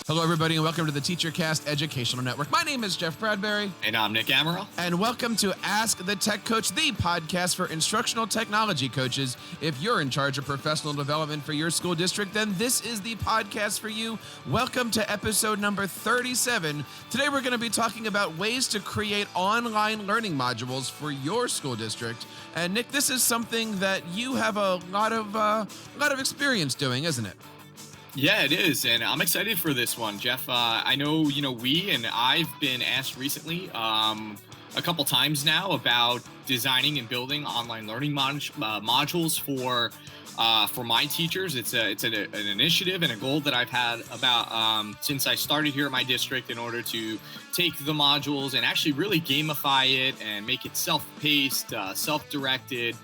Hello, everybody, and welcome to the TeacherCast Educational Network. My name is Jeff Bradbury. And I'm Nick Amaral. And welcome to Ask the Tech Coach, the podcast for instructional technology coaches. If you're in charge of professional development for your school district, then this is the podcast for you. Welcome to episode number 37. Today, we're going to be talking about ways to create online learning modules for your school district. And Nick, this is something that you have a lot of experience doing, isn't it? Yeah, it is. And I'm excited for this one, Jeff. I know, we and I've been asked recently a couple times now about designing and building online learning modules for my teachers. It's an initiative and a goal that I've had about since I started here at my district in order to take the modules and actually really gamify it and make it self-paced, self-directed.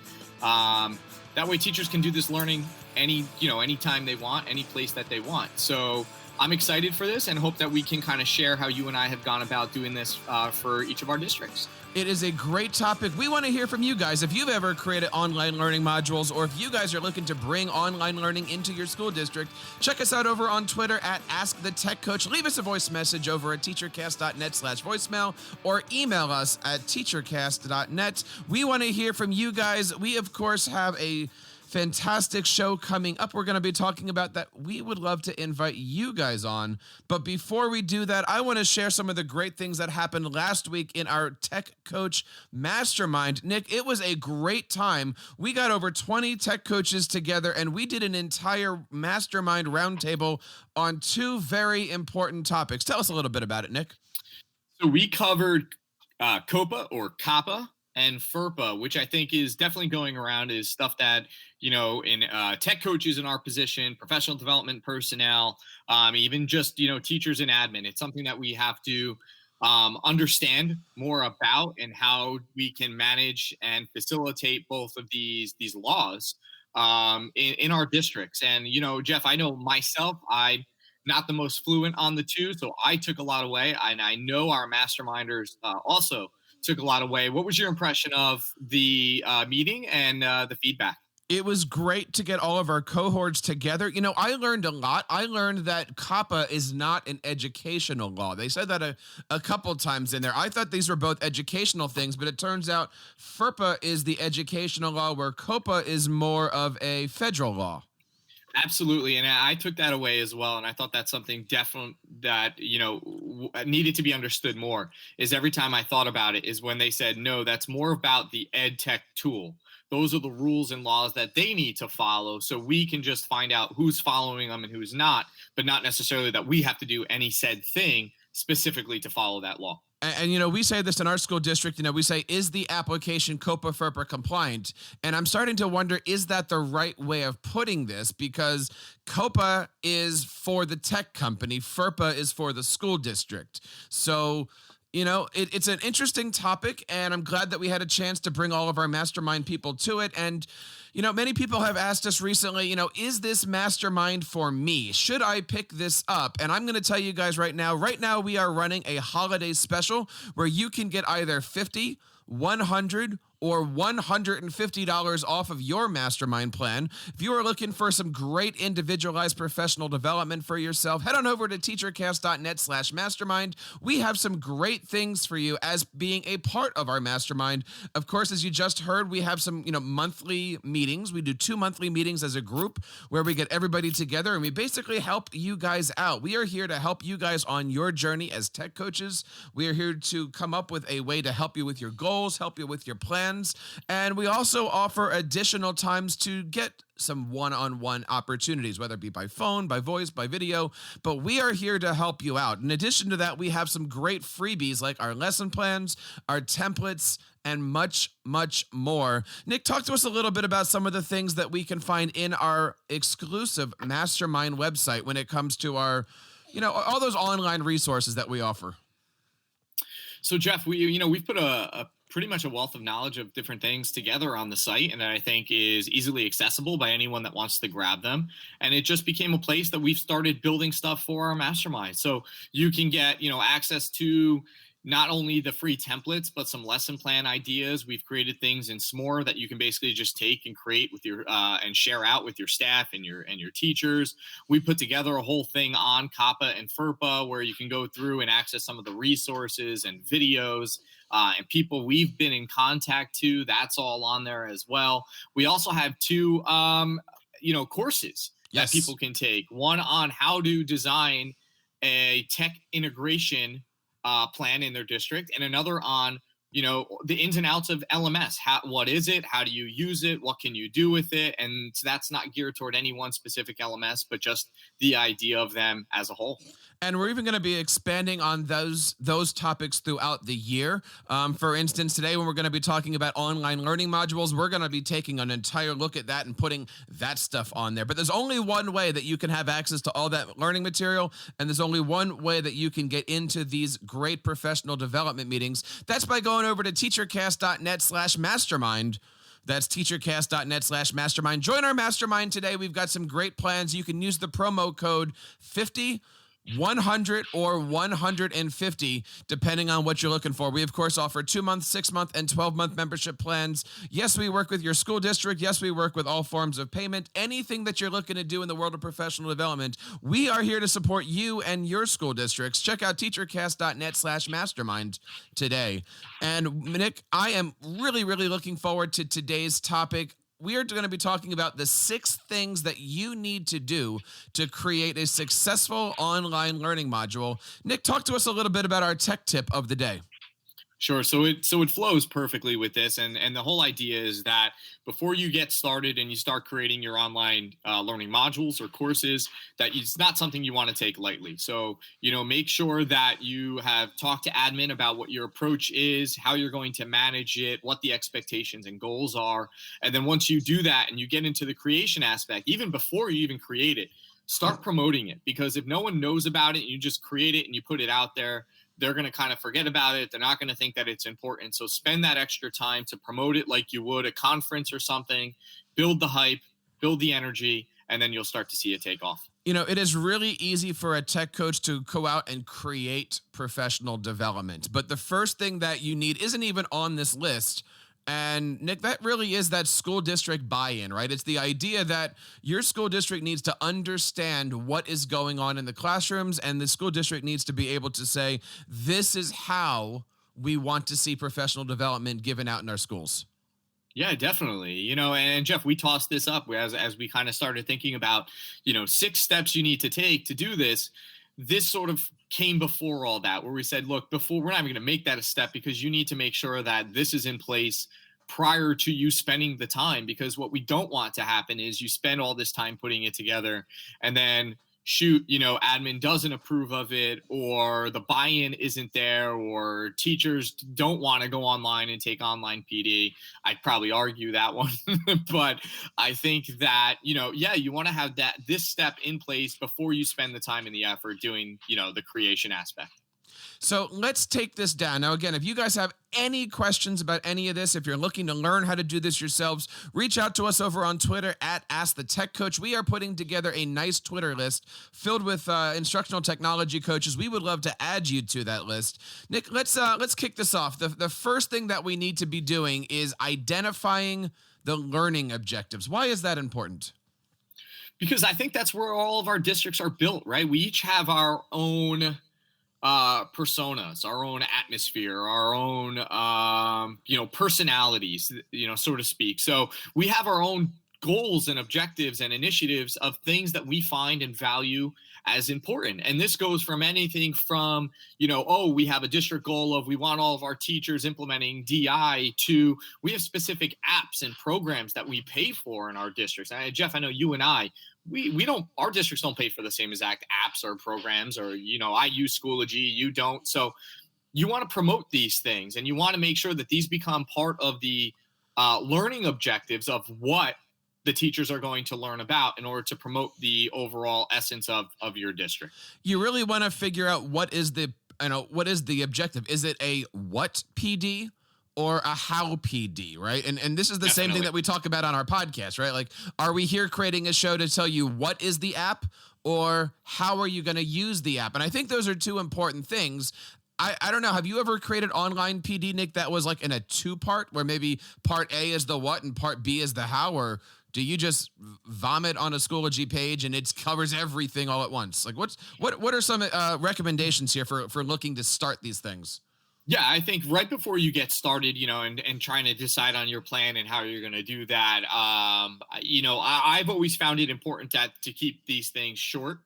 That way teachers can do this learning anytime they want, any place that they want. So I'm excited for this and hope that we can kind of share how you and I have gone about doing this for each of our districts. It is a great topic. We want to hear from you guys. If you've ever created online learning modules, or if you guys are looking to bring online learning into your school district, check us out over on Twitter at AskTheTechCoach. Leave us a voice message over at teachercast.net/voicemail or email us at teachercast.net. We want to hear from you guys. We, of course, have a fantastic show coming up. We're going to be talking about that. We would love to invite you guys on. But before we do that, I want to share some of the great things that happened last week in our Tech Coach Mastermind. Nick, it was a great time. We got over 20 tech coaches together and we did an entire mastermind roundtable on two very important topics. Tell us a little bit about it, Nick. So we covered COPA or COPPA and FERPA, which I think is definitely going around, is stuff that, in tech coaches in our position, professional development personnel, even just, teachers and admin. It's something that we have to understand more about and how we can manage and facilitate both of these laws in our districts. And, Jeff, I know myself, I'm not the most fluent on the two, so I took a lot away. And I know our masterminders also took a lot away. What was your impression of the meeting and the feedback? It was great to get all of our cohorts together. I learned a lot. I learned that COPPA is not an educational law. They said that a couple times in there. I thought these were both educational things, but it turns out FERPA is the educational law, where COPPA is more of a federal law. Absolutely. And I took that away as well. And I thought that's something definitely that, needed to be understood more, is every time I thought about it is when they said, no, that's more about the ed tech tool. Those are the rules and laws that they need to follow. So we can just find out who's following them and who's not, but not necessarily that we have to do any said thing specifically to follow that law. And we say this in our school district, we say, is the application COPA FERPA compliant? And I'm starting to wonder, is that the right way of putting this? Because COPA is for the tech company, FERPA is for the school district. So, it's an interesting topic, and I'm glad that we had a chance to bring all of our mastermind people to it. And, many people have asked us recently, is this mastermind for me? Should I pick this up? And I'm going to tell you guys right now we are running a holiday special where you can get either $50, $100, or $150 off of your mastermind plan. If you are looking for some great individualized professional development for yourself, head on over to teachercast.net/mastermind. We have some great things for you as being a part of our mastermind. Of course, as you just heard, we have some, monthly meetings. We do 2 monthly meetings as a group where we get everybody together and we basically help you guys out. We are here to help you guys on your journey as tech coaches. We are here to come up with a way to help you with your goals, help you with your plans. And we also offer additional times to get some one-on-one opportunities, whether it be by phone, by voice, by video, but we are here to help you out. In addition to that, we have some great freebies like our lesson plans, our templates, and much, much more. Nick, talk to us a little bit about some of the things that we can find in our exclusive mastermind website when it comes to our, all those online resources that we offer. So Jeff, we've put a pretty much a wealth of knowledge of different things together on the site, and that I think is easily accessible by anyone that wants to grab them. And it just became a place that we've started building stuff for our mastermind. So you can get, access to not only the free templates, but some lesson plan ideas. We've created things in S'more that you can basically just take and create with your and share out with your staff and your teachers. We put together a whole thing on COPPA and FERPA where you can go through and access some of the resources and videos and people we've been in contact to. That's all on there as well. We also have two courses that people can take. One on how to design a tech integration plan in their district, and another on the ins and outs of LMS. What is it? How do you use it? What can you do with it? And that's not geared toward any one specific LMS, but just the idea of them as a whole. And we're even going to be expanding on those topics throughout the year. For instance, today when we're going to be talking about online learning modules, we're going to be taking an entire look at that and putting that stuff on there. But there's only one way that you can have access to all that learning material, and there's only one way that you can get into these great professional development meetings. That's by going over to teachercast.net/mastermind. That's teachercast.net/mastermind. Join our mastermind today. We've got some great plans. You can use the promo code 50, 100 or 150, depending on what you're looking for. We, of course, offer 2-month, 6-month, and 12-month membership plans. Yes, we work with your school district. Yes, we work with all forms of payment. Anything that you're looking to do in the world of professional development, we are here to support you and your school districts. Check out teachercast.net/mastermind today. And Nick, I am really, really looking forward to today's topic. We are going to be talking about the 6 things that you need to do to create a successful online learning module. Nick, talk to us a little bit about our tech tip of the day. Sure. So it flows perfectly with this. And the whole idea is that before you get started and you start creating your online learning modules or courses, that it's not something you want to take lightly. So, make sure that you have talked to admin about what your approach is, how you're going to manage it, what the expectations and goals are. And then once you do that and you get into the creation aspect, even before you even create it, start promoting it. Because if no one knows about it and you just create it and you put it out there, they're going to kind of forget about it. They're not going to think that it's important. So spend that extra time to promote it like you would a conference or something, build the hype, build the energy, and then you'll start to see it take off. It is really easy for a tech coach to go out and create professional development. But the first thing that you need isn't even on this list. And Nick, that really is that school district buy-in, right? It's the idea that your school district needs to understand what is going on in the classrooms, and the school district needs to be able to say, this is how we want to see professional development given out in our schools. Yeah, definitely. And Jeff, we tossed this up as we kind of started thinking about, 6 steps you need to take to do this. This sort of came before all that, where we said, look, before, we're not even going to make that a step, because you need to make sure that this is in place prior to you spending the time. Because what we don't want to happen is you spend all this time putting it together and then admin doesn't approve of it, or the buy-in isn't there, or teachers don't want to go online and take online PD. I'd probably argue that one, but I think that, you want to have this step in place before you spend the time and the effort doing, the creation aspect. So let's take this down. Now, again, if you guys have any questions about any of this, if you're looking to learn how to do this yourselves, reach out to us over on Twitter at AskTheTechCoach. We are putting together a nice Twitter list filled with instructional technology coaches. We would love to add you to that list. Nick, let's kick this off. The first thing that we need to be doing is identifying the learning objectives. Why is that important? Because I think that's where all of our districts are built, right? We each have our own personas, our own atmosphere, our own, personalities, so to speak. So we have our own goals and objectives and initiatives of things that we find and value as important. And this goes from anything from, we have a district goal of we want all of our teachers implementing DI, to we have specific apps and programs that we pay for in our districts. And Jeff, I know you and I, our districts don't pay for the same exact apps or programs, or, I use Schoology, you don't. So you want to promote these things, and you want to make sure that these become part of the learning objectives of what the teachers are going to learn about in order to promote the overall essence of your district. You really want to figure out what is the objective. Is it a what PD or a how PD, right? And this is the Definitely. Same thing that we talk about on our podcast, right? Like, are we here creating a show to tell you what is the app, or how are you going to use the app? And I think those are two important things. I don't know. Have you ever created online PD, Nick, that was like in a 2-part where maybe part A is the what and part B is the how, or do you just vomit on a Schoology page and it covers everything all at once? Like what are some recommendations here for looking to start these things? Yeah, I think right before you get started, and trying to decide on your plan and how you're going to do that, I've always found it important to keep these things short,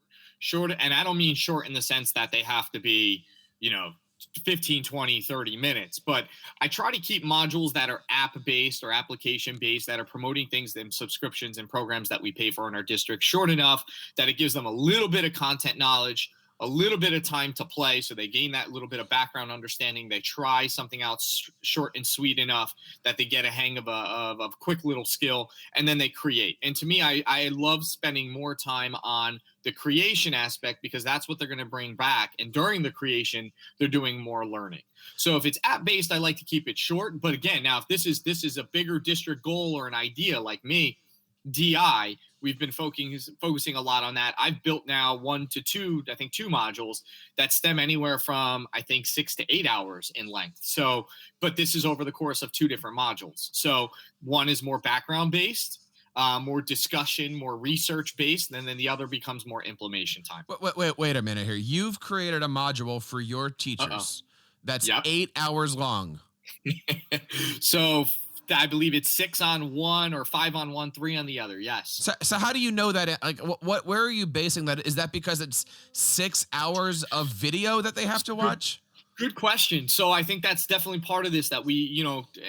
and I don't mean short in the sense that they have to be, 15, 20, 30 minutes, but I try to keep modules that are app-based or application-based that are promoting things and subscriptions and programs that we pay for in our district short enough that it gives them a little bit of content knowledge, a little bit of time to play, so they gain that little bit of background understanding. They try something out short and sweet enough that they get a hang of a quick little skill, and then they create. And to me, I love spending more time on the creation aspect because that's what they're going to bring back. And during the creation, they're doing more learning. So if it's app-based, I like to keep it short. But again, now if this is a bigger district goal or an idea like me, DI, we've been focusing a lot on that. I've built now 1 to 2, I think 2 modules that stem anywhere from, I think, 6 to 8 hours in length. So, but this is over the course of 2 different modules. So one is more background based, more discussion, more research based, and then the other becomes more implementation time. Wait a minute here. You've created a module for your teachers that's 8 hours long. So I believe it's 6 on one or 5 on one, 3 on the other. Yes. So how do you know that? Like, where are you basing that? Is that because it's 6 hours of video that they have to watch? Good question. So I think that's definitely part of this that we,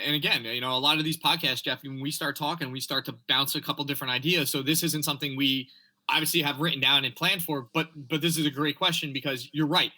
and again, a lot of these podcasts, Jeff, when we start talking, we start to bounce a couple different ideas. So this isn't something we obviously have written down and planned for, but this is a great question because you're right.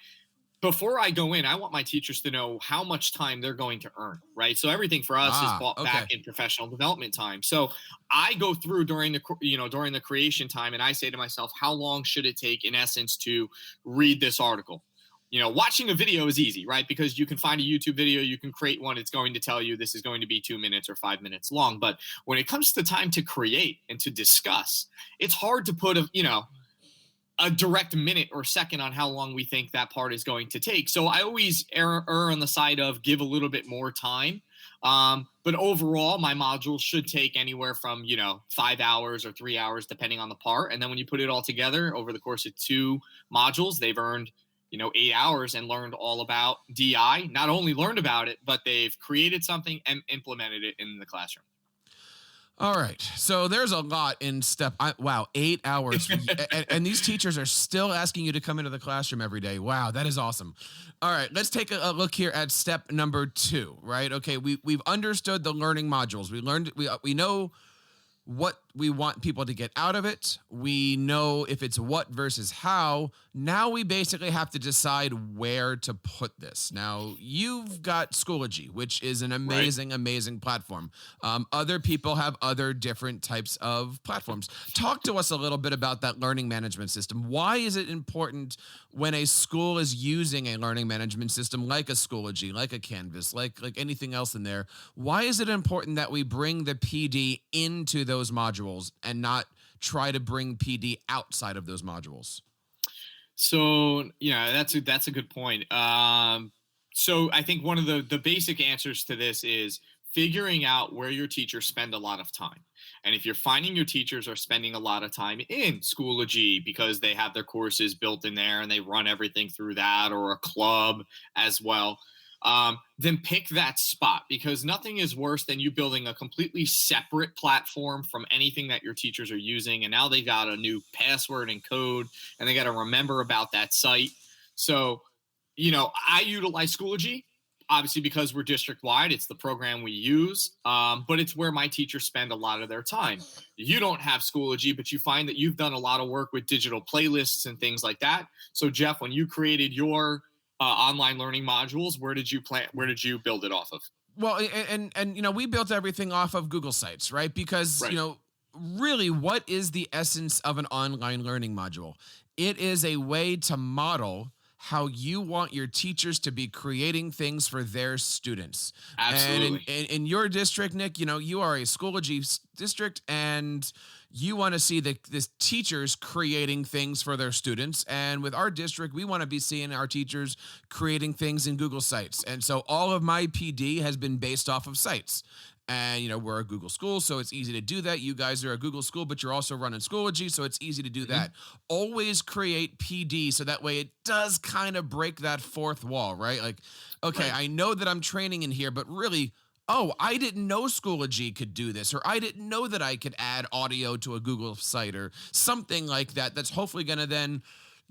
Before I go in, I want my teachers to know how much time they're going to earn, right? So everything for us is bought back in professional development time. So I go through during the creation time, and I say to myself, how long should it take in essence to read this article? Watching a video is easy, right? Because you can find a YouTube video, you can create one. It's going to tell you this is going to be 2 minutes or 5 minutes long. But when it comes to time to create and to discuss, it's hard to put a direct minute or second on how long we think that part is going to take. So I always err on the side of give a little bit more time. But overall, my modules should take anywhere from, 5 hours or 3 hours, depending on the part. And then when you put it all together over the course of 2 modules, they've earned 8 hours and learned all about DI. Not only learned about it, but they've created something and implemented it in the classroom. All right. So there's a lot in step. Wow, 8 hours. and these teachers are still asking you to come into the classroom every day. Wow, that is awesome. All right, let's take a look here at step number 2, right? Okay, we've understood the learning modules. We know what we want people to get out of it. We know if it's what versus how. Now we basically have to decide where to put this. Now, you've got Schoology, which is an amazing, amazing platform. Other people have other different types of platforms. Talk to us a little bit about that learning management system. Why is it important when a school is using a learning management system like a Schoology, like a Canvas, like anything else in there? Why is it important that we bring the PD into those modules and not try to bring PD outside of those modules? So, that's a good point. So I think one of the basic answers to this is figuring out where your teachers spend a lot of time. And if you're finding your teachers are spending a lot of time in Schoology because they have their courses built in there and they run everything through that, or a club as well, then pick that spot, because nothing is worse than you building a completely separate platform from anything that your teachers are using. And now they got a new password and code and they got to remember about that site. So, I utilize Schoology, obviously, because we're district wide. It's the program we use, but it's where my teachers spend a lot of their time. You don't have Schoology, but you find that you've done a lot of work with digital playlists and things like that. So Jeff, when you created your online learning modules, where did you build it off of? Well, and we built everything off of Google Sites, right? Because, really, what is the essence of an online learning module? It is a way to model how you want your teachers to be creating things for their students. Absolutely. And in your district, Nick, you are a Schoology district, and you want to see the teachers creating things for their students. And with our district, we want to be seeing our teachers creating things in Google Sites. And so all of my PD has been based off of sites. And, we're a Google school, so it's easy to do that. You guys are a Google school, but you're also running Schoology, so it's easy to do that. Always create PD, so that way it does kind of break that fourth wall, right? Like, okay, I know that I'm training in here, but really, oh, I didn't know Schoology could do this, or I didn't know that I could add audio to a Google site or something like that. That's hopefully going to then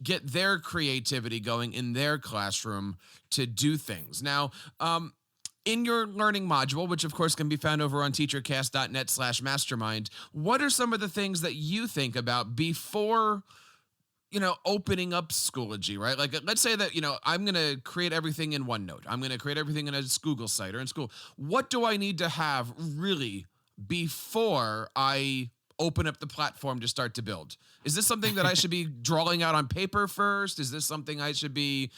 get their creativity going in their classroom to do things. Now, in your learning module, which of course can be found over on teachercast.net/mastermind, what are some of the things that you think about before, opening up Schoology, right? Like, let's say that, I'm going to create everything in OneNote. I'm going to create everything in a Google site or in school. What do I need to have really before I open up the platform to start to build? Is this something that I should be drawing out on paper first? Is this something I should be,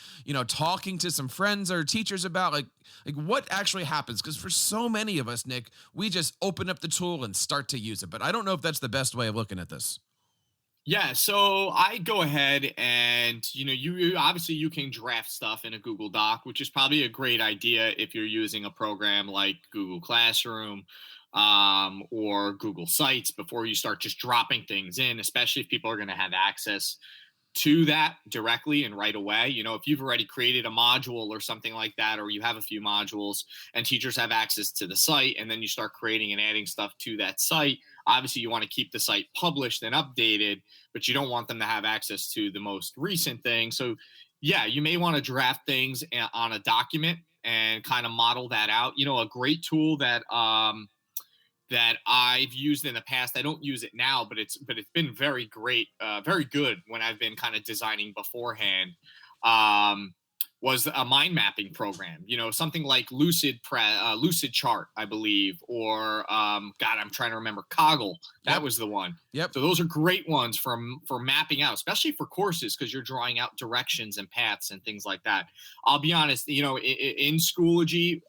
talking to some friends or teachers about? Like what actually happens? Because for so many of us, Nick, we just open up the tool and start to use it. But I don't know if that's the best way of looking at this. Yeah, so I go ahead and, you obviously you can draft stuff in a Google Doc, which is probably a great idea if you're using a program like Google Classroom or Google Sites before you start just dropping things in, especially if people are going to have access to that directly and right away. If you've already created a module or something like that, or you have a few modules and teachers have access to the site, and then you start creating and adding stuff to that site, obviously you want to keep the site published and updated, but you don't want them to have access to the most recent thing. So yeah, you may want to draft things on a document and kind of model that out. A great tool that I've used in the past. I don't use it now, but it's been very great, very good when I've been kind of designing beforehand. Was a mind mapping program, something like Lucid Chart, I believe, or I'm trying to remember, Coggle. That was the one. Yep. So those are great ones for mapping out, especially for courses, because you're drawing out directions and paths and things like that. I'll be honest, in Schoology,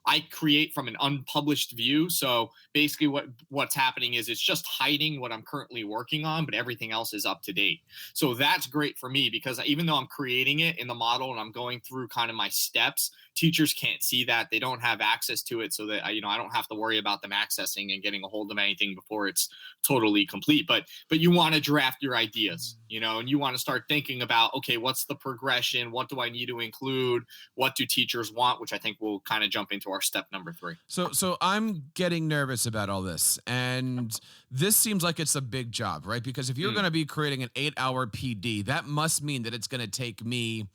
I create from an unpublished view. So basically what's happening is it's just hiding what I'm currently working on, but everything else is up to date. So that's great for me, because even though I'm creating it in the model and I'm going through kind of my steps, teachers can't see that. They don't have access to it, so that I don't have to worry about them accessing and getting a hold of anything before it's totally complete. But you want to draft your ideas, and you want to start thinking about, okay, what's the progression? What do I need to include? What do teachers want? Which I think we'll kind of jump into our step number 3. So I'm getting nervous about all this, and this seems like it's a big job, right? Because if you're going to be creating an 8-hour PD, that must mean that it's going to take me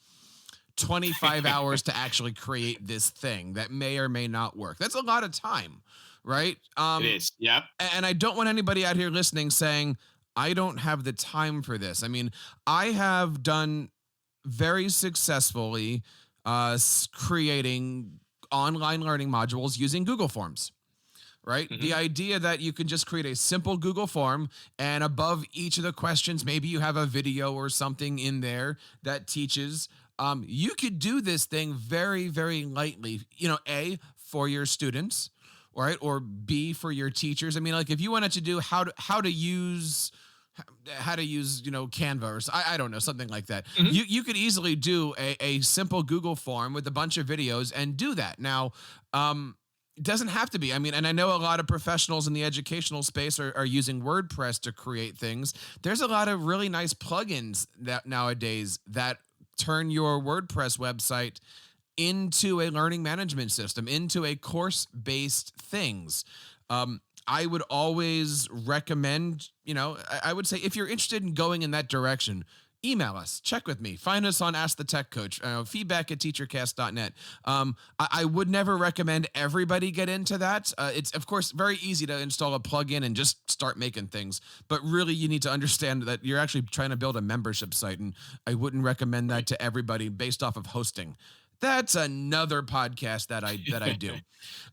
25 hours to actually create this thing that may or may not work. That's a lot of time, right? It is. Yep. And I don't want anybody out here listening saying, I don't have the time for this. I mean, I have done very successfully creating online learning modules using Google Forms. Right? The idea that you can just create a simple Google form, and above each of the questions, maybe you have a video or something in there that teaches. You could do this thing very, very lightly, A, for your students, right? Or B, for your teachers. I mean, like if you wanted to do how to use Canva, or I don't know, something like that. You could easily do a simple Google form with a bunch of videos and do that. Now, it doesn't have to be. I mean, and I know a lot of professionals in the educational space are using WordPress to create things. There's a lot of really nice plugins that nowadays that turn your WordPress website into a learning management system, into a course-based things. I would always recommend, I would say if you're interested in going in that direction, email us, check with me, find us on Ask the Tech Coach, feedback@teachercast.net. I would never recommend everybody get into that. It's of course very easy to install a plugin and just start making things, but really you need to understand that you're actually trying to build a membership site, and I wouldn't recommend that to everybody based off of hosting. That's another podcast that I do.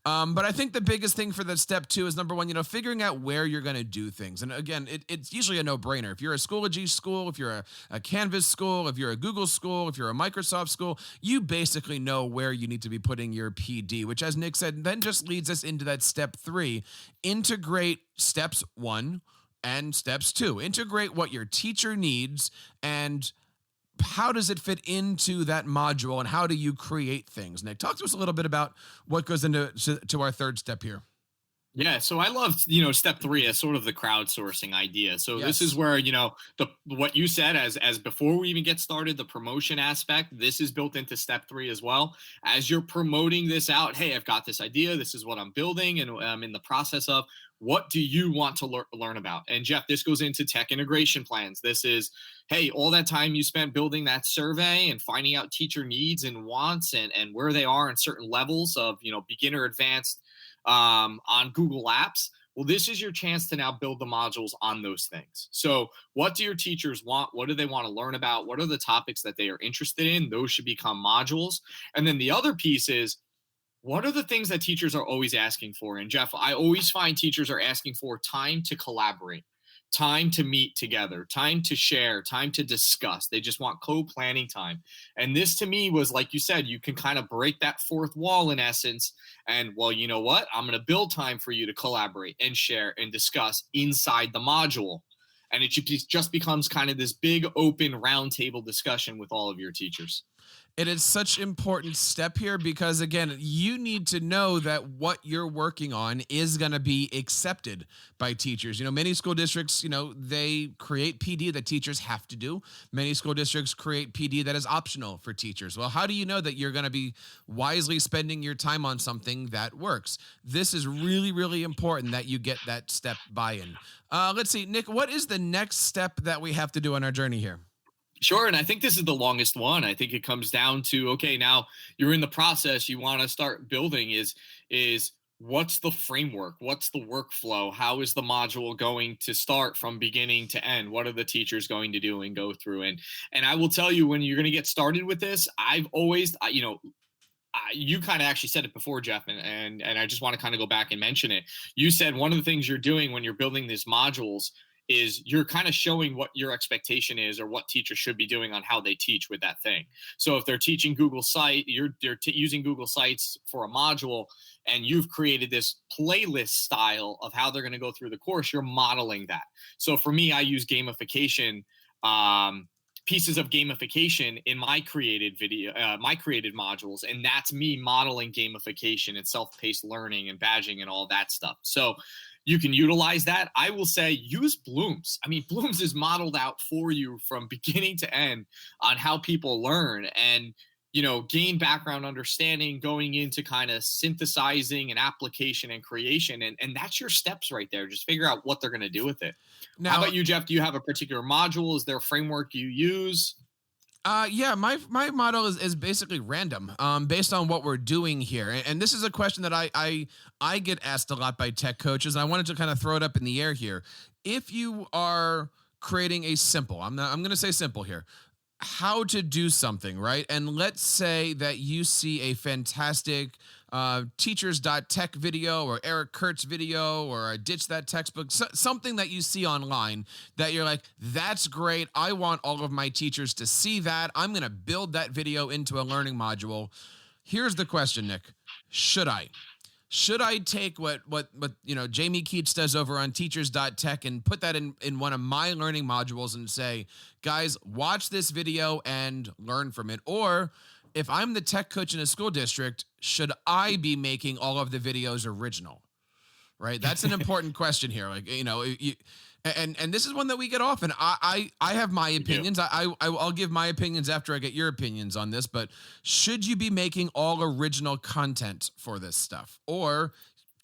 But I think the biggest thing for the step 2 is number 1, figuring out where you're going to do things. And again, it's usually a no-brainer. If you're a Schoology school, if you're a Canvas school, if you're a Google school, if you're a Microsoft school, you basically know where you need to be putting your PD, which, as Nick said, then just leads us into that step 3, integrate steps 1 and steps 2. Integrate what your teacher needs and how does it fit into that module, and how do you create things? Nick, talk to us a little bit about what goes into our third step here. Yeah, so I love, step 3 as sort of the crowdsourcing idea. So Yes. this is where, what you said as before we even get started, the promotion aspect, this is built into step 3 as well. As you're promoting this out, hey, I've got this idea, this is what I'm building, and I'm in the process of, what do you want to learn about? And Jeff, this goes into tech integration plans. This is, hey, all that time you spent building that survey and finding out teacher needs and wants and where they are in certain levels of, beginner, advanced, on Google Apps. Well, this is your chance to now build the modules on those things. So what do your teachers want? What do they want to learn about? What are the topics that they are interested in? Those should become modules. And then the other piece is, what are the things that teachers are always asking for? And Jeff, I always find teachers are asking for time to collaborate, time to meet together, time to share, time to discuss. They just want co-planning time. And this to me was, like you said, you can kind of break that fourth wall in essence. And well, you know what? I'm going to build time for you to collaborate and share and discuss inside the module. And it just becomes kind of this big open roundtable discussion with all of your teachers. It is such an important step here because, again, you need to know that what you're working on is going to be accepted by teachers. Many school districts, they create PD that teachers have to do. Many school districts create PD that is optional for teachers. Well, how do you know that you're going to be wisely spending your time on something that works? This is really, really important that you get that step buy-in. Let's see, Nick, what is the next step that we have to do on our journey here? Sure. And I think this is the longest one. I think it comes down to, okay, now you're in the process, you want to start building is what's the framework? What's the workflow? How is the module going to start from beginning to end? What are the teachers going to do and go through? And I will tell you, when you're going to get started with this, I've always, you kind of actually said it before, Jeff, and I just want to kind of go back and mention it. You said one of the things you're doing when you're building these modules is you're kind of showing what your expectation is or what teachers should be doing on how they teach with that thing. So if they're teaching Google Site, they're using Google Sites for a module, and you've created this playlist style of how they're going to go through the course, you're modeling that. So for me, I use gamification, pieces of gamification in my created modules, and that's me modeling gamification and self-paced learning and badging and all that stuff. So you can utilize that. I will say use Blooms. I mean, Blooms is modeled out for you from beginning to end on how people learn and, gain background understanding going into kind of synthesizing and application and creation. And that's your steps right there. Just figure out what they're going to do with it. Now, how about you, Jeff? Do you have a particular module? Is there a framework you use? Yeah, my model is basically random, based on what we're doing here. And this is a question that I get asked a lot by tech coaches, and I wanted to kind of throw it up in the air here. If you are creating a simple, I'm going to say simple here, how to do something, right? And let's say that you see a fantastic teachers.tech video or Eric Kurtz video or a Ditch That Textbook, something that you see online that you're like, that's great. I want all of my teachers to see that. I'm going to build that video into a learning module. Here's the question, Nick. Should I? Should I take what Jamie Keats does over on teachers.tech and put that in one of my learning modules and say, guys, watch this video and learn from it? Or if I'm the tech coach in a school district, should I be making all of the videos original? Right? That's an important question here. And this is one that we get often. I have my opinions. I'll give my opinions after I get your opinions on this, but should you be making all original content for this stuff? Or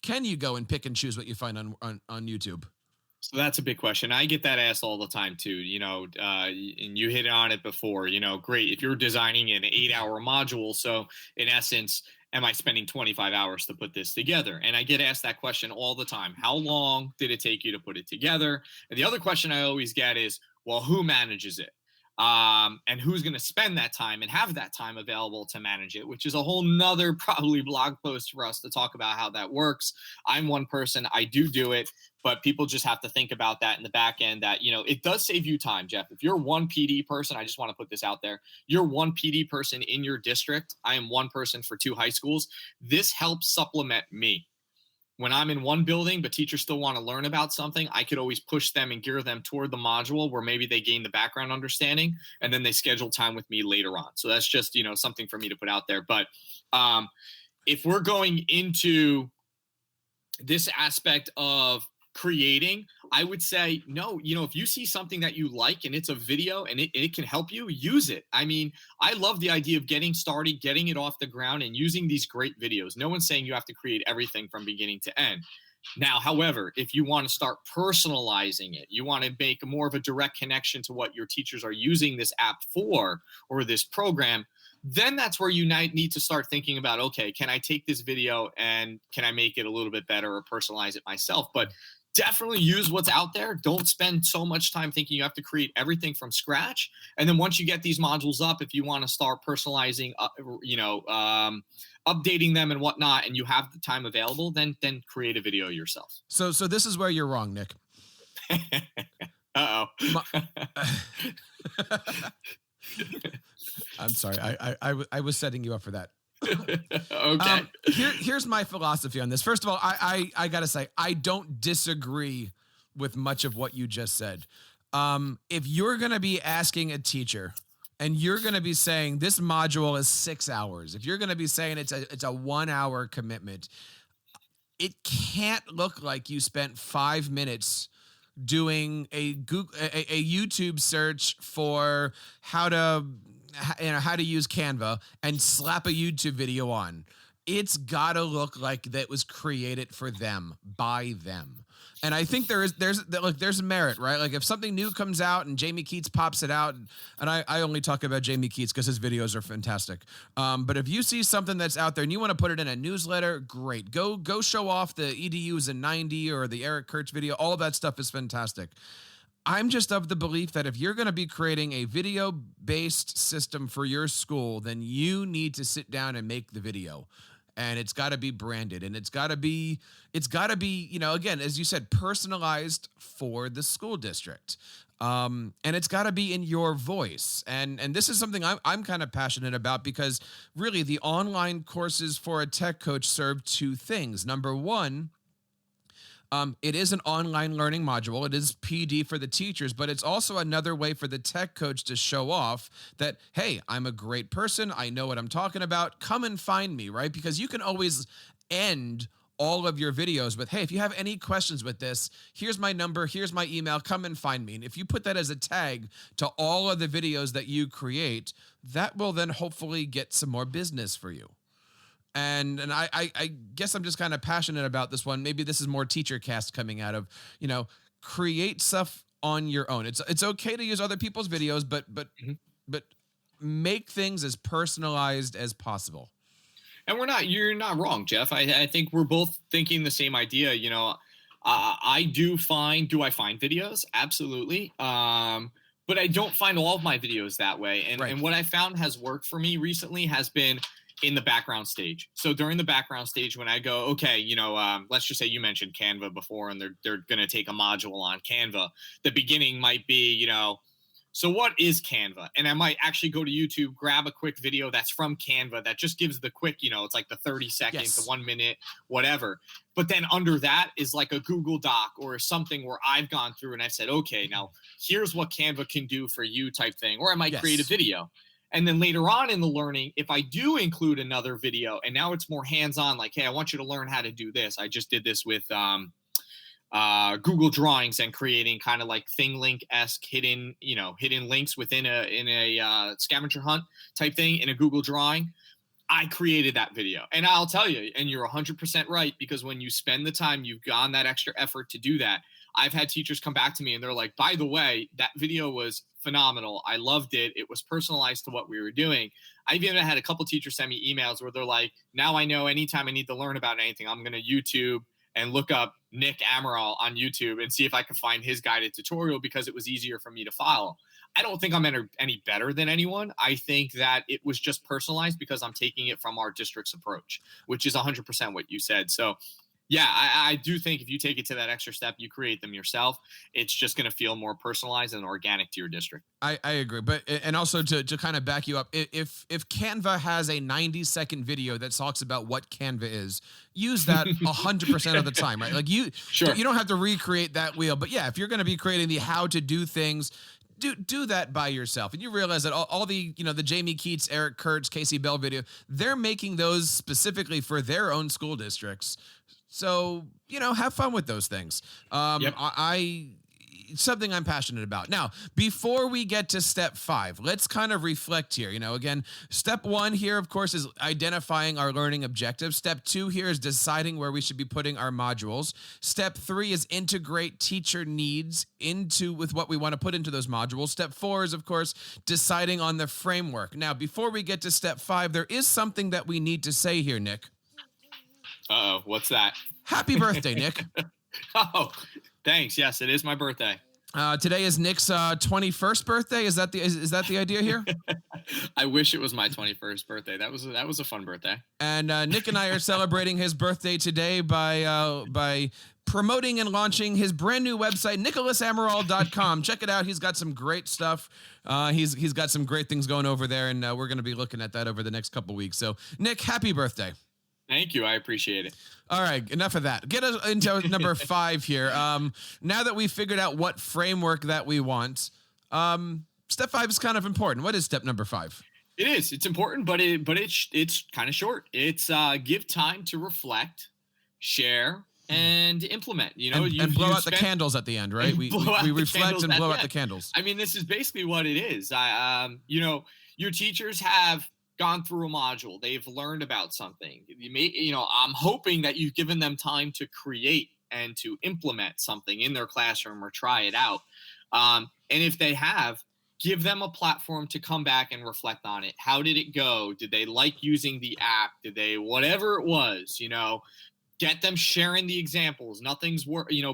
can you go and pick and choose what you find on YouTube? So that's a big question. I get that asked all the time too, and you hit on it before, great. If you're designing an 8-hour module, so in essence, am I spending 25 hours to put this together? And I get asked that question all the time. How long did it take you to put it together? And the other question I always get is, well, who manages it? And who's going to spend that time and have that time available to manage it, which is a whole nother probably blog post for us to talk about how that works. I'm one person, I do it, but people just have to think about that in the back end, that, it does save you time, Jeff. If you're one PD person, I just want to put this out there. You're one PD person in your district. I am one person for 2 high schools. This helps supplement me. When I'm in one building, but teachers still want to learn about something, I could always push them and gear them toward the module where maybe they gain the background understanding, and then they schedule time with me later on. So that's just, something for me to put out there. But if we're going into this aspect of creating, I would say, no, if you see something that you like and it's a video and it can help you, use it. I mean, I love the idea of getting started, getting it off the ground, and using these great videos. No one's saying you have to create everything from beginning to end. Now, however, if you want to start personalizing it, you want to make more of a direct connection to what your teachers are using this app for, or this program, then that's where you need to start thinking about, okay, can I take this video and can I make it a little bit better or personalize it myself? But definitely use what's out there. Don't spend so much time thinking you have to create everything from scratch. And then once you get these modules up, if you want to start personalizing, updating them and whatnot, and you have the time available, then create a video yourself. So this is where you're wrong, Nick. Uh-oh. I'm sorry. I was setting you up for that. Okay. Here's my philosophy on this. First of all, I gotta say, I don't disagree with much of what you just said. If you're gonna be asking a teacher and you're gonna be saying this module is 6 hours, if you're gonna be saying it's a 1 hour commitment, it can't look like you spent 5 minutes doing a YouTube search for how to use Canva and slap a YouTube video on. It's got to look like that was created for them, by them. And I think there's merit, right? Like if something new comes out and Jamie Keats pops it out, and I only talk about Jamie Keats because his videos are fantastic. But if you see something that's out there and you want to put it in a newsletter, great. Go show off the EDUs in 90 or the Eric Kurtz video. All of that stuff is fantastic. I'm just of the belief that if you're going to be creating a video-based system for your school, then you need to sit down and make the video. And it's got to be branded, and it's got to be, again, as you said, personalized for the school district. And it's got to be in your voice. And this is something I'm kind of passionate about, because really the online courses for a tech coach serve 2 things. Number one, it is an online learning module. It is PD for the teachers, but it's also another way for the tech coach to show off that, hey, I'm a great person. I know what I'm talking about. Come and find me, right? Because you can always end all of your videos with, hey, if you have any questions with this, here's my number, here's my email, come and find me. And if you put that as a tag to all of the videos that you create, that will then hopefully get some more business for you. And I guess I'm just kind of passionate about this one. Maybe this is more teacher cast coming out of, create stuff on your own. It's okay to use other people's videos, but make things as personalized as possible. And you're not wrong, Jeff. I think we're both thinking the same idea. Do I find videos? Absolutely. But I don't find all of my videos that way. And, right. And what I found has worked for me recently has been in the background stage. So during the background stage, when I go, okay, let's just say you mentioned Canva before, and they're going to take a module on Canva. The beginning might be, so what is Canva? And I might actually go to YouTube, grab a quick video that's from Canva that just gives the quick, it's like the 30 seconds, yes, the 1 minute, whatever. But then under that is like a Google Doc or something where I've gone through and I've said, okay, now here's what Canva can do for you type thing. Or I might create a video. And then later on in the learning, if I do include another video, and now it's more hands-on, like, hey, I want you to learn how to do this. I just did this with Google Drawings and creating kind of like ThingLink-esque hidden links within a scavenger hunt type thing in a Google Drawing. I created that video. And I'll tell you, and you're 100% right, because when you spend the time, you've gone that extra effort to do that. I've had teachers come back to me and they're like, by the way, that video was phenomenal. I loved it. It was personalized to what we were doing. I've even had a couple teachers send me emails where they're like, now I know anytime I need to learn about anything, I'm going to YouTube and look up Nick Amaral on YouTube and see if I could find his guided tutorial because it was easier for me to follow. I don't think I'm any better than anyone. I think that it was just personalized because I'm taking it from our district's approach, which is 100% what you said. So yeah, I do think if you take it to that extra step, you create them yourself, it's just going to feel more personalized and organic to your district. I agree. But, and also to kind of back you up, if Canva has a 90-second video that talks about what Canva is, use that 100% of the time, right? Like you don't have to recreate that wheel. But yeah, if you're going to be creating the how to do things, do that by yourself. And you realize that all the, the Jamie Keats, Eric Kurtz, Casey Bell video, they're making those specifically for their own school districts. So, have fun with those things. Yep. It's something I'm passionate about. Now, before we get to step 5, let's kind of reflect here. Again, step 1 here, of course, is identifying our learning objectives. Step 2 here is deciding where we should be putting our modules. Step 3 is integrate teacher needs with what we want to put into those modules. Step 4 is, of course, deciding on the framework. Now, before we get to step 5, there is something that we need to say here, Nick. Uh-oh, what's that? Happy birthday, Nick. Oh, thanks. Yes, it is my birthday. Today is Nick's 21st birthday. Is that the idea here? I wish it was my 21st birthday. That was a fun birthday. And Nick and I are celebrating his birthday today by promoting and launching his brand new website, nicholasamaral.com. Check it out. He's got some great stuff. He's got some great things going over there, and we're going to be looking at that over the next couple weeks. So, Nick, happy birthday. Thank you. I appreciate it. All right, enough of that. Get us into number 5 here. Now that we've figured out what framework that we want, step 5 is kind of important. What is step number 5? It is. It's important, but it's kind of short. It's give time to reflect, share, and implement. And blow out the candles at the end, right? We reflect and blow out the candles. I mean, this is basically what it is. Your teachers have gone through a module. They've learned about something. I'm hoping that you've given them time to create and to implement something in their classroom or try it out. And if they have, give them a platform to come back and reflect on it. How did it go? Did they like using the app? Did they, whatever it was, get them sharing the examples. Nothing's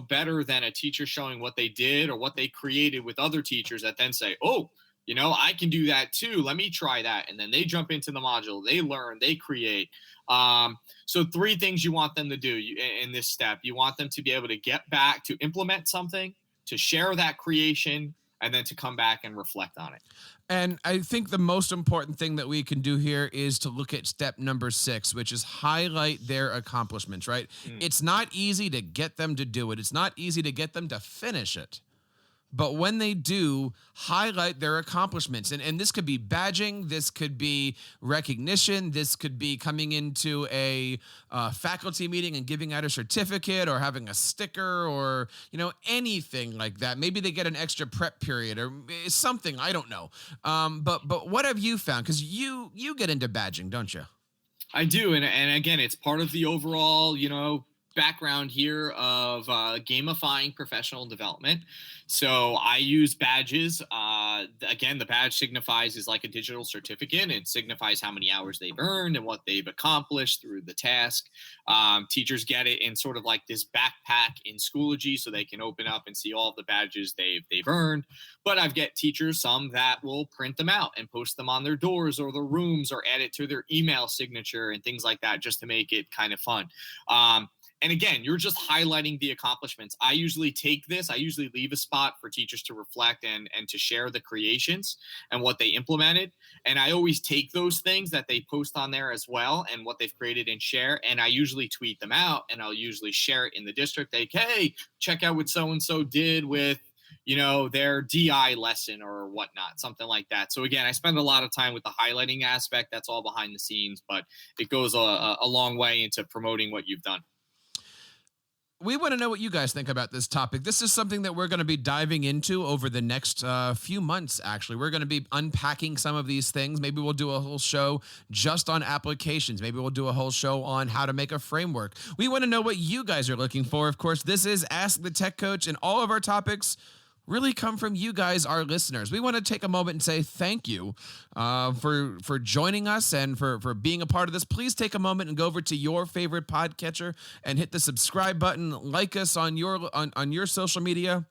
better than a teacher showing what they did or what they created with other teachers that then say, oh, I can do that too. Let me try that. And then they jump into the module. They learn, they create. So 3 things you want them to do in this step. You want them to be able to get back to implement something, to share that creation, and then to come back and reflect on it. And I think the most important thing that we can do here is to look at step number 6, which is highlight their accomplishments, right? It's not easy to get them to do it. It's not easy to get them to finish it. But when they do, highlight their accomplishments. And this could be badging. This could be recognition. This could be coming into a faculty meeting and giving out a certificate or having a sticker or, anything like that. Maybe they get an extra prep period or something. I don't know. But what have you found? Because you get into badging, don't you? I do. And again, it's part of the overall, background here of gamifying professional development. So I use badges. Again, the badge signifies is like a digital certificate. It signifies how many hours they've earned and what they've accomplished through the task. Teachers get it in sort of like this backpack in Schoology so they can open up and see all of the badges they've earned. But I've got teachers, some that will print them out and post them on their doors or their rooms or add it to their email signature and things like that just to make it kind of fun. And again, you're just highlighting the accomplishments. I usually leave a spot for teachers to reflect and to share the creations and what they implemented. And I always take those things that they post on there as well and what they've created and share. And I usually tweet them out and I'll usually share it in the district. Like, hey, check out what so-and-so did with, their DI lesson or whatnot, something like that. So again, I spend a lot of time with the highlighting aspect. That's all behind the scenes, but it goes a long way into promoting what you've done. We want to know what you guys think about this topic. This is something that we're going to be diving into over the next few months, actually. We're going to be unpacking some of these things. Maybe we'll do a whole show just on applications. Maybe we'll do a whole show on how to make a framework. We want to know what you guys are looking for. Of course, this is Ask the Tech Coach, and all of our topics, really come from you guys, our listeners. We want to take a moment and say thank you for joining us and for being a part of this. Please take a moment and go over to your favorite podcatcher and hit the subscribe button, like us on your social media.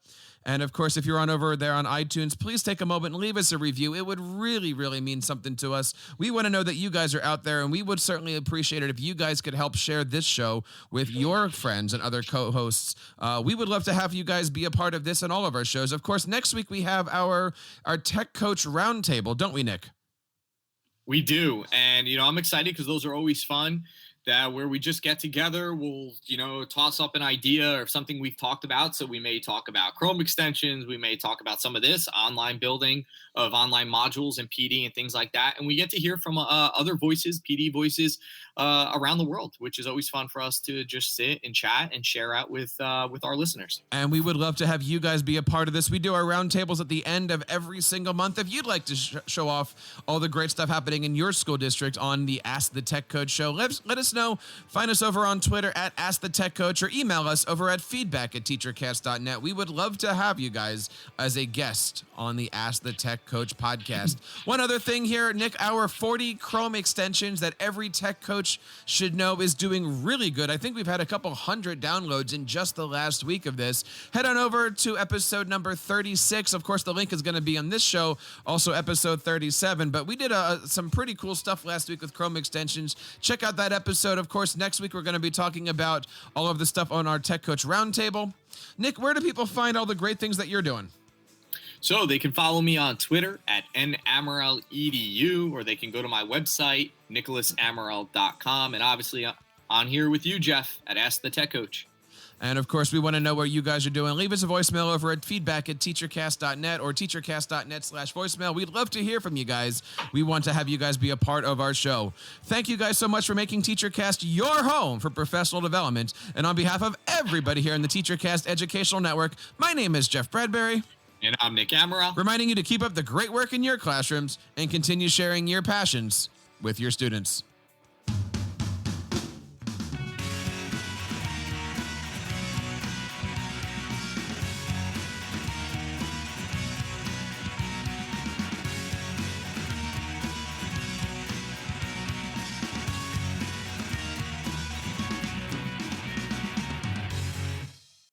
And of course, if you're on over there on iTunes, please take a moment and leave us a review. It would really, really mean something to us. We want to know that you guys are out there, and we would certainly appreciate it if you guys could help share this show with your friends and other co-hosts. We would love to have you guys be a part of this and all of our shows. Of course, next week we have our Tech Coach Roundtable, don't we, Nick? We do. And, I'm excited because those are always fun. That where we just get together, we'll, toss up an idea or something we've talked about. So we may talk about Chrome extensions. We may talk about some of this online building of online modules and PD and things like that. And we get to hear from other voices, PD voices around the world, which is always fun for us to just sit and chat and share out with our listeners. And we would love to have you guys be a part of this. We do our roundtables at the end of every single month. If you'd like to show off all the great stuff happening in your school district on the Ask the Tech Coach show, let us know. Find us over on Twitter at Ask the Tech Coach, or email us over at feedback@teachercast.net. We would love to have you guys as a guest on the Ask the Tech Coach podcast. One other thing here, Nick, our 40 Chrome extensions that every tech coach should know is doing really good. I think we've had a couple hundred downloads in just the last week of this. Head on over to episode number 36. Of course, the link is going to be on this show, also episode 37. But we did some pretty cool stuff last week with Chrome extensions. Check out that episode. Of course, next week we're going to be talking about all of the stuff on our Tech Coach Roundtable. Nick, where do people find all the great things that you're doing? So they can follow me on Twitter at @NAmarelEDU, or they can go to my website, nicholasamarel.com. And obviously on here with you, Jeff, at Ask the Tech Coach. And of course, we want to know what you guys are doing. Leave us a voicemail over at feedback@teachercast.net or teachercast.net/voicemail. We'd love to hear from you guys. We want to have you guys be a part of our show. Thank you guys so much for making TeacherCast your home for professional development. And on behalf of everybody here in the TeacherCast Educational Network, my name is Jeff Bradbury. And I'm Nick Amaral. Reminding you to keep up the great work in your classrooms and continue sharing your passions with your students.